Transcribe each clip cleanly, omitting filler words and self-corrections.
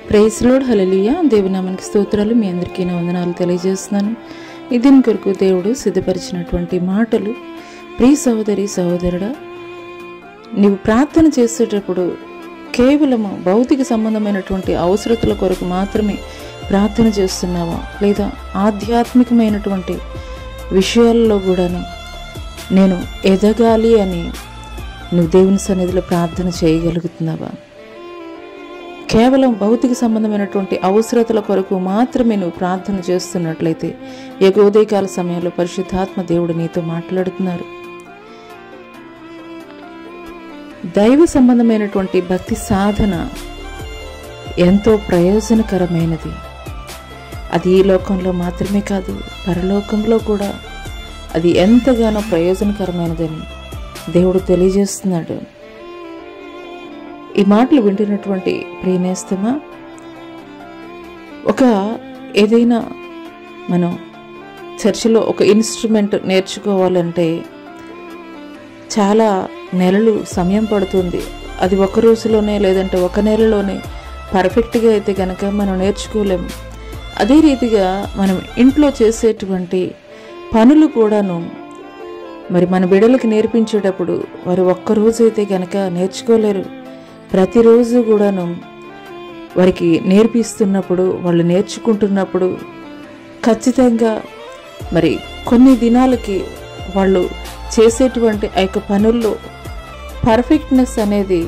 Praise lord, హల్లెలూయా. దేవుని నామానికి స్తోత్రాలు. మీ అందరికీ నా వందనాలు తెలియజేస్తున్నాను. దీని కొరకు దేవుడు సిద్ధపరిచినటువంటి మాటలు. ప్రియ సహోదరి సహోదరుడా, నీవు ప్రార్థన చేసేటప్పుడు కేవలము భౌతిక సంబంధమైనటువంటి అవసరతల కొరకు మాత్రమే ప్రార్థన చేస్తున్నావా, లేదా ఆధ్యాత్మికమైనటువంటి విషయాల్లో కూడాను నేను ఎదగాలి అని నువ్వు దేవుని సన్నిధిలో ప్రార్థన చేయగలుగుతున్నావా? కేవలం భౌతిక సంబంధమైనటువంటి అవసరతల కొరకు మాత్రమే నువ్వు ప్రార్థన చేస్తున్నట్లయితే ఈ ఉదయకాల సమయంలో పరిశుద్ధాత్మ దేవుడు నీతో మాట్లాడుతున్నారు. దైవ సంబంధమైనటువంటి భక్తి సాధన ఎంతో ప్రయోజనకరమైనది. అది ఈ లోకంలో మాత్రమే కాదు, పరలోకంలో కూడా అది ఎంతగానో ప్రయోజనకరమైనదని దేవుడు తెలియజేస్తున్నాడు. ఈ మాటలు వింటున్నటువంటి ప్రియనేస్తమా, ఏదైనా మనం చర్చిలో ఒక ఇన్స్ట్రుమెంట్ నేర్చుకోవాలంటే చాలా నెలలు సమయం పడుతుంది. అది ఒక రోజులోనే లేదంటే ఒక నెలలోనే పర్ఫెక్ట్గా అయితే కనుక మనం నేర్చుకోలేము. అదే రీతిగా మనం ఇంట్లో చేసేటువంటి పనులు కూడాను మరి మన బిడ్డలకి నేర్పించేటప్పుడు వారు ఒక్కరోజు అయితే కనుక నేర్చుకోలేరు. ప్రతిరోజు కూడాను వారికి నేర్పిస్తున్నప్పుడు, వాళ్ళు నేర్చుకుంటున్నప్పుడు ఖచ్చితంగా మరి కొన్ని దినాలకి వాళ్ళు చేసేటువంటి ఆ యొక్క పనుల్లో పర్ఫెక్ట్నెస్ అనేది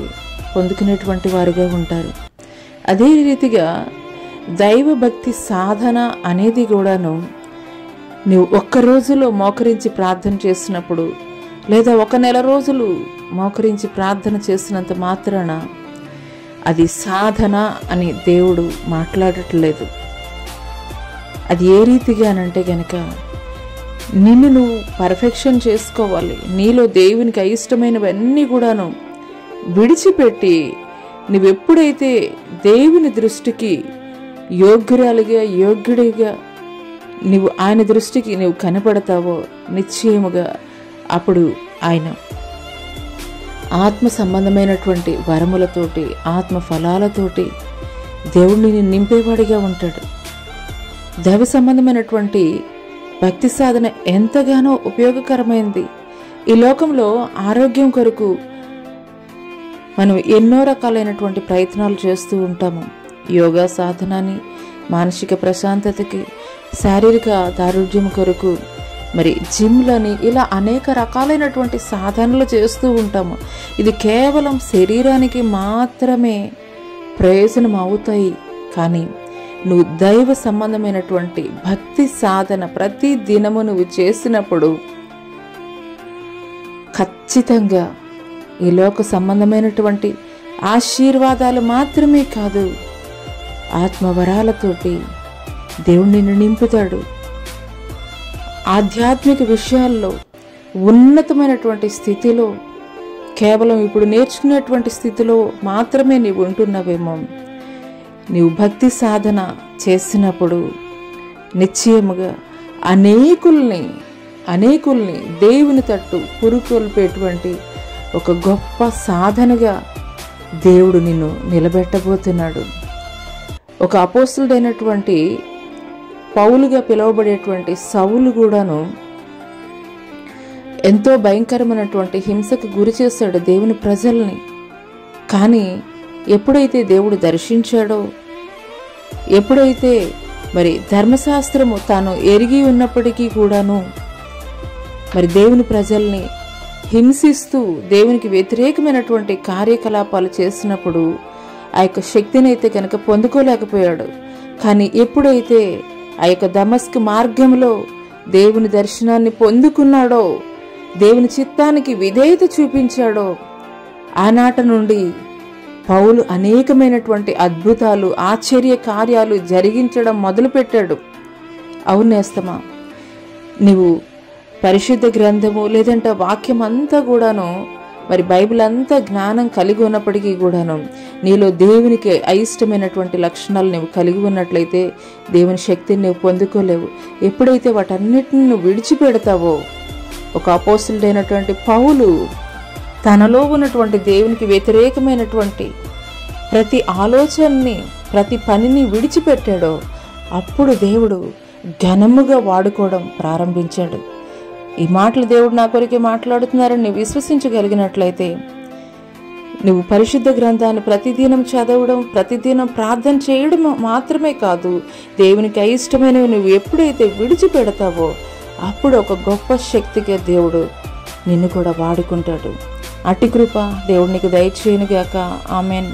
పొందుకునేటువంటి వారుగా ఉంటారు. అదే రీతిగా దైవభక్తి సాధన అనేది కూడాను నువ్వు ఒక్క రోజులో మోకరించి ప్రార్థన చేసినప్పుడు, లేదా ఒక నెల రోజులు మోకరించి ప్రార్థన చేసినంత మాత్రాన అది సాధన అని దేవుడు మాట్లాడట్లేదు. అది ఏ రీతిగానంటే గనక నిన్ను నువ్వు పర్ఫెక్షన్ చేసుకోవాలి. నీలో దేవునికి అయిష్టమైనవన్నీ కూడాను విడిచిపెట్టి నువ్వెప్పుడైతే దేవుని దృష్టికి యోగ్యురాలిగా యోగ్యుడిగా నువ్వు ఆయన దృష్టికి నువ్వు కనపడతావో నిశ్చయముగా అప్పుడు ఆయన ఆత్మ సంబంధమైనటువంటి వరములతోటి, ఆత్మ ఫలాలతోటి దేవుడిని నింపేవాడిగా ఉంటాడు. దైవ సంబంధమైనటువంటి భక్తి సాధన ఎంతగానో ఉపయోగకరమైంది. ఈ లోకంలో ఆరోగ్యం కొరకు మనం ఎన్నో రకాలైనటువంటి ప్రయత్నాలు చేస్తూ ఉంటాము. యోగా సాధనని, మానసిక ప్రశాంతతకి, శారీరక దారుఢ్యం కొరకు మరి జిమ్లని, ఇలా అనేక రకాలైనటువంటి సాధనలు చేస్తూ ఉంటాము. ఇది కేవలం శరీరానికి మాత్రమే ప్రయోజనం అవుతాయి. కానీ నువ్వు దైవ సంబంధమైనటువంటి భక్తి సాధన ప్రతి దినము నువ్వు చేసినప్పుడు ఖచ్చితంగా ఈ లోక సంబంధమైనటువంటి ఆశీర్వాదాలు మాత్రమే కాదు, ఆత్మవరాలతోటి దేవుడు నిన్ను నింపుతాడు. ఆధ్యాత్మిక విషయాల్లో ఉన్నతమైనటువంటి స్థితిలో, కేవలం ఇప్పుడు నేర్చుకునేటువంటి స్థితిలో మాత్రమే నీవు ఉంటున్నావేమో. నీవు భక్తి సాధన చేసినప్పుడు నిశ్చయముగా అనేకుల్ని దేవుని తట్టు పురుకొల్పేటువంటి ఒక గొప్ప సాధనగా దేవుడు నిన్ను నిలబెట్టబోతున్నాడు. ఒక అపోస్తలుడైనటువంటి పౌలుగా పిలువబడేటువంటి సౌలు కూడాను ఎంతో భయంకరమైనటువంటి హింసకు గురి చేశాడు దేవుని ప్రజల్ని. కానీ ఎప్పుడైతే దేవుడు దర్శించాడో, ఎప్పుడైతే మరి ధర్మశాస్త్రము తాను ఎరిగి ఉన్నప్పటికీ కూడాను మరి దేవుని ప్రజల్ని హింసిస్తూ దేవునికి వ్యతిరేకమైనటువంటి కార్యకలాపాలు చేసినప్పుడు ఆ యొక్క శక్తిని అయితే కనుక పొందుకోలేకపోయాడు. కానీ ఎప్పుడైతే ఆ యొక్క దమస్కు మార్గంలో దేవుని దర్శనాన్ని పొందుకున్నాడో, దేవుని చిత్తానికి విధేయత చూపించాడో, ఆనాట నుండి పౌలు అనేకమైనటువంటి అద్భుతాలు, ఆశ్చర్య కార్యాలు జరిగించడం మొదలుపెట్టాడు. అవునేస్తమా, నీవు పరిశుద్ధ గ్రంథము లేదంటే వాక్యం అంతా కూడాను మరి బైబిల్ అంతా జ్ఞానం కలిగి ఉన్నప్పటికీ కూడాను నీలో దేవునికి అయిష్టమైనటువంటి లక్షణాలు నువ్వు కలిగి ఉన్నట్లయితే దేవుని శక్తిని నువ్వు పొందుకోలేవు. ఎప్పుడైతే వాటన్నిటిని నువ్వు విడిచిపెడతావో, ఒక అపోస్తలుడైనటువంటి పౌలు తనలో ఉన్నటువంటి దేవునికి వ్యతిరేకమైనటువంటి ప్రతి ఆలోచనని ప్రతి పనిని విడిచిపెట్టాడో అప్పుడు దేవుడు ఘనముగా వాడుకోవడం ప్రారంభించాడు. ఈ మాటలు దేవుడు నా కొరికే మాట్లాడుతున్నారని నువ్వు విశ్వసించగలిగినట్లయితే నువ్వు పరిశుద్ధ గ్రంథాన్ని ప్రతిదినం చదవడం, ప్రతిదినం ప్రార్థన చేయడం మాత్రమే కాదు, దేవునికి అయిష్టమైనవి నువ్వు ఎప్పుడైతే విడిచిపెడతావో అప్పుడు ఒక గొప్ప శక్తిగా దేవుడు నిన్ను కూడా వాడుకుంటాడు. అట్టి కృప దేవుడు నీకు దయచేయునుగాక. ఆమెన్.